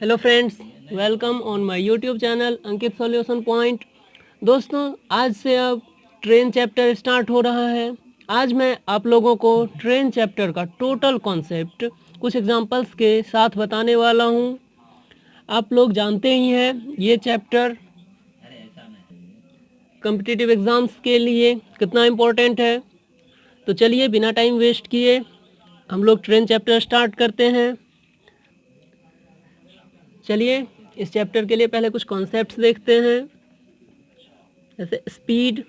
Hello friends, welcome on my YouTube channel Ankit solution point. दोस्तों, आज से अब ट्रेन चैप्टर स्टार्ट हो रहा है। आज मैं आप लोगों को ट्रेन चैप्टर का टोटल कॉन्सेप्ट कुछ एग्जांपल्स के साथ बताने वाला हूं। आप लोग जानते ही हैं ये चैप्टर कॉम्पिटिटिव एग्ज़ाम्स के लिए कितना इम्पोर्टेंट है। तो चलिए बिना टाइम वेस्ट किए हम लोग ट्रेन चैप्टर स्टार्ट करते हैं। चलिए इस चैप्टर के लिए पहले कुछ कॉन्सेप्ट्स देखते हैं, जैसे स्पीड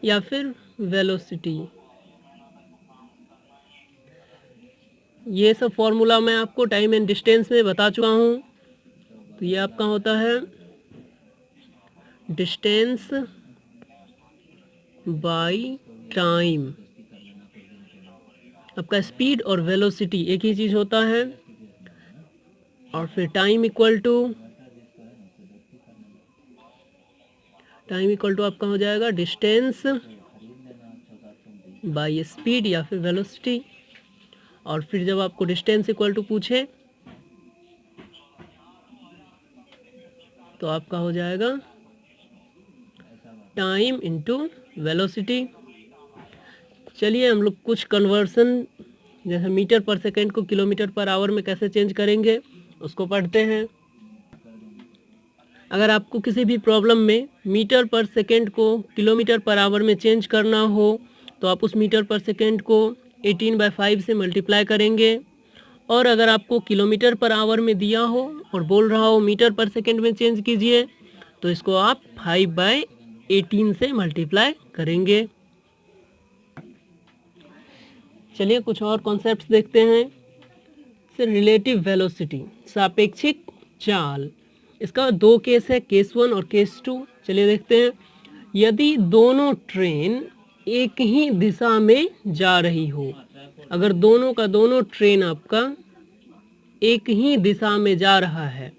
या फिर वेलोसिटी। ये सब फॉर्मूला मैं आपको टाइम एंड डिस्टेंस में बता चुका हूँ। तो ये आपका होता है डिस्टेंस बाय टाइम। आपका स्पीड और वेलोसिटी एक ही चीज़ होता है। और फिर टाइम इक्वल टू आपका हो जाएगा डिस्टेंस बाय स्पीड या फिर वेलोसिटी। और फिर जब आपको डिस्टेंस इक्वल टू पूछे तो आपका हो जाएगा टाइम इनटू वेलोसिटी। चलिए हम लोग कुछ कन्वर्सन, जैसे मीटर पर सेकेंड को किलोमीटर पर आवर में कैसे चेंज करेंगे उसको पढ़ते हैं। अगर आपको किसी भी प्रॉब्लम में मीटर पर सेकेंड को किलोमीटर पर आवर में चेंज करना हो तो आप उस मीटर पर सेकेंड को 18/5 से मल्टीप्लाई करेंगे। और अगर आपको किलोमीटर पर आवर में दिया हो और बोल रहा हो मीटर पर सेकेंड में चेंज कीजिए तो इसको आप 5/18 से मल्टीप्लाई करेंगे। चलिए कुछ और कॉन्सेप्ट्स देखते हैं। रिलेटिव वेलोसिटी, सापेक्षिक चाल। इसका दो केस है, केस 1 और केस 2। चलिए देखते हैं। यदि दोनों ट्रेन एक ही दिशा में जा रही हो, अगर दोनों का दोनों ट्रेन आपका एक ही दिशा में जा रहा है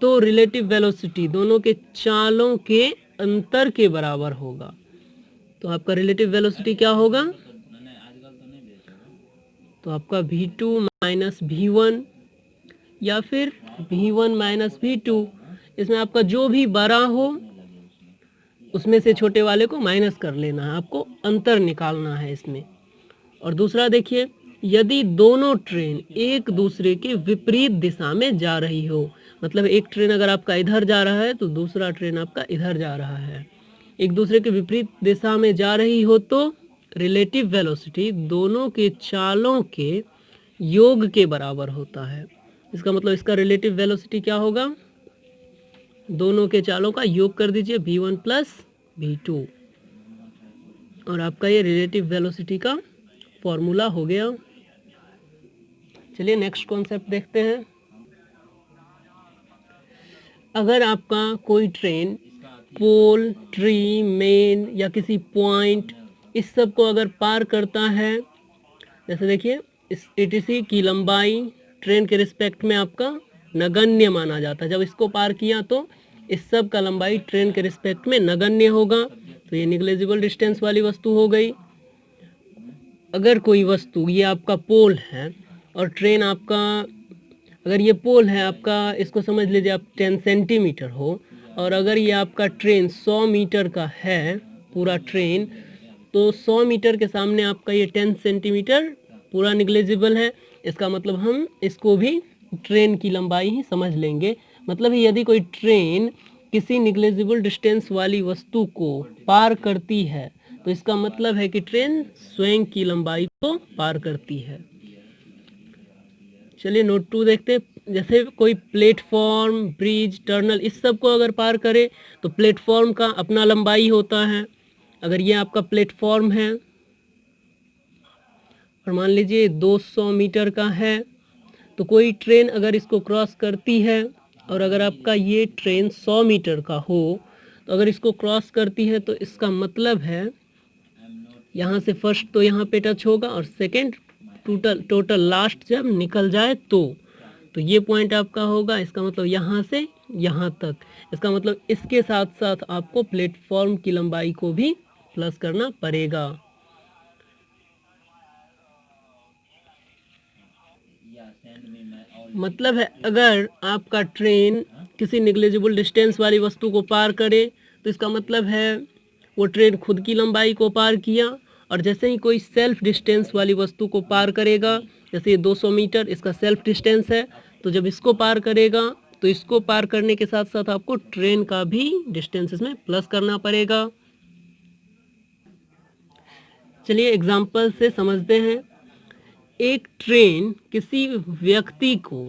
तो रिलेटिव वेलोसिटी दोनों के चालों के अंतर के बराबर होगा। तो आपका रिलेटिव वेलोसिटी क्या होगा? तो आपका v2 माइनस v1 या फिर v1 माइनस v2। इसमें आपका जो भी बड़ा हो उसमें से छोटे वाले को माइनस कर लेना है, आपको अंतर निकालना है इसमें। और दूसरा देखिए, यदि दोनों ट्रेन एक दूसरे के विपरीत दिशा में जा रही हो, मतलब एक ट्रेन अगर आपका इधर जा रहा है तो दूसरा ट्रेन आपका इधर जा रहा है, एक दूसरे के विपरीत दिशा में जा रही हो, तो रिलेटिव वेलोसिटी दोनों के चालों के योग के बराबर होता है। इसका मतलब इसका रिलेटिव वेलोसिटी क्या होगा? दोनों के चालों का योग कर दीजिए, v1 प्लस v2, और आपका ये रिलेटिव वेलोसिटी का फॉर्मूला हो गया। चलिए नेक्स्ट कॉन्सेप्ट देखते हैं। अगर आपका कोई ट्रेन पोल, ट्री, मेन या किसी पॉइंट, इस सब को अगर पार करता है, जैसे देखिए इस ईटीसी की लंबाई ट्रेन के रिस्पेक्ट में आपका नगण्य माना जाता है। जब इसको पार किया तो इस सब का लंबाई ट्रेन के रिस्पेक्ट में नगण्य होगा। तो ये निग्लेजिबल डिस्टेंस वाली वस्तु हो गई। अगर कोई वस्तु, ये आपका पोल है और ट्रेन आपका, अगर ये पोल है आपका, इसको समझ लीजिए आप 10 सेंटीमीटर हो, और अगर ये आपका ट्रेन 100 मीटर का है पूरा ट्रेन, तो 100 मीटर के सामने आपका ये 10 सेंटीमीटर पूरा निग्लेजिबल है। इसका मतलब हम इसको भी ट्रेन की लंबाई ही समझ लेंगे। मतलब यदि कोई ट्रेन किसी निग्लेजिबल डिस्टेंस वाली वस्तु को पार करती है तो इसका मतलब है कि ट्रेन स्वयं की लंबाई को पार करती है। चलिए नोट 2 देखते हैं। जैसे कोई प्लेटफॉर्म, ब्रिज, टर्नल, इस सब को अगर पार करे तो प्लेटफॉर्म का अपना लंबाई होता है। अगर ये आपका प्लेटफॉर्म है और मान लीजिए 200 मीटर का है, तो कोई ट्रेन अगर इसको क्रॉस करती है, और अगर आपका ये ट्रेन 100 मीटर का हो तो अगर इसको क्रॉस करती है तो इसका मतलब है यहाँ से फर्स्ट तो यहाँ पे टच होगा और सेकंड टोटल लास्ट जब निकल जाए तो ये पॉइंट आपका होगा। इसका मतलब यहाँ से यहाँ तक। इसका मतलब इसके साथ साथ आपको प्लेटफॉर्म की लंबाई को भी प्लस करना पड़ेगा। मतलब है अगर आपका ट्रेन किसी निग्लिजिबल डिस्टेंस वाली वस्तु को पार करे तो इसका मतलब है वो ट्रेन खुद की लंबाई को पार किया। और जैसे ही कोई सेल्फ डिस्टेंस वाली वस्तु को पार करेगा, जैसे ये 200 मीटर इसका सेल्फ डिस्टेंस है, तो जब इसको पार करेगा तो इसको पार करने के साथ साथ आपको ट्रेन का भी डिस्टेंस इसमें प्लस करना पड़ेगा। चलिए एग्जाम्पल से समझते हैं। एक ट्रेन किसी व्यक्ति को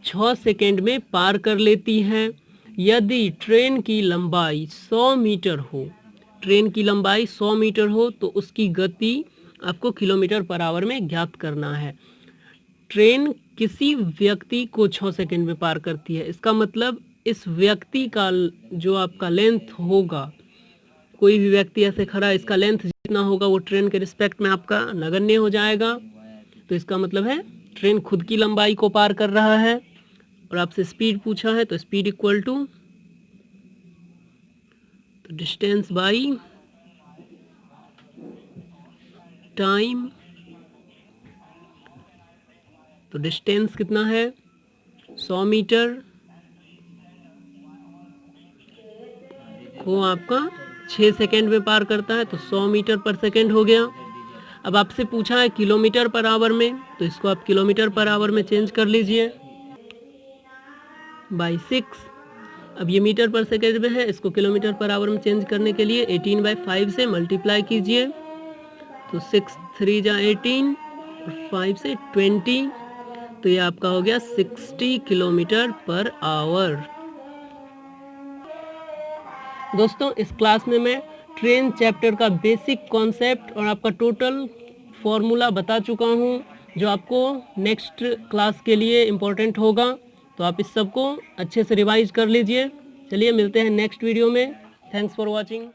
6 सेकेंड में पार कर लेती है यदि ट्रेन की लंबाई 100 मीटर हो। ट्रेन की लंबाई 100 मीटर हो तो उसकी गति आपको किलोमीटर पर आवर में ज्ञात करना है। ट्रेन किसी व्यक्ति को 6 सेकेंड में पार करती है, इसका मतलब इस व्यक्ति का जो आपका लेंथ होगा, कोई भी व्यक्ति ऐसे खड़ा, इसका लेंथ जितना होगा वो ट्रेन के रिस्पेक्ट में आपका नगण्य हो जाएगा। तो इसका मतलब है ट्रेन खुद की लंबाई को पार कर रहा है। और आपसे स्पीड पूछा है तो speed equal to distance by time. तो डिस्टेंस कितना है 100 मीटर को आपका 6 सेकेंड में पार करता है तो 100 मीटर पर सेकेंड हो गया। अब आपसे पूछा है किलोमीटर पर आवर में, तो इसको आप किलोमीटर पर आवर में चेंज कर लीजिए बाई 6। अब ये मीटर पर सेकेंड में है, इसको किलोमीटर पर आवर में चेंज करने के लिए 18/5 से मल्टीप्लाई कीजिए। तो 6 3 जा 18 और 5 से 20, तो ये आपका हो गया 60 किलोमीटर पर आवर। दोस्तों इस क्लास में मैं ट्रेन चैप्टर का बेसिक कॉन्सेप्ट और आपका टोटल फॉर्मूला बता चुका हूँ, जो आपको नेक्स्ट क्लास के लिए इम्पोर्टेंट होगा। तो आप इस सब को अच्छे से रिवाइज कर लीजिए। चलिए मिलते हैं नेक्स्ट वीडियो में। Thanks for watching.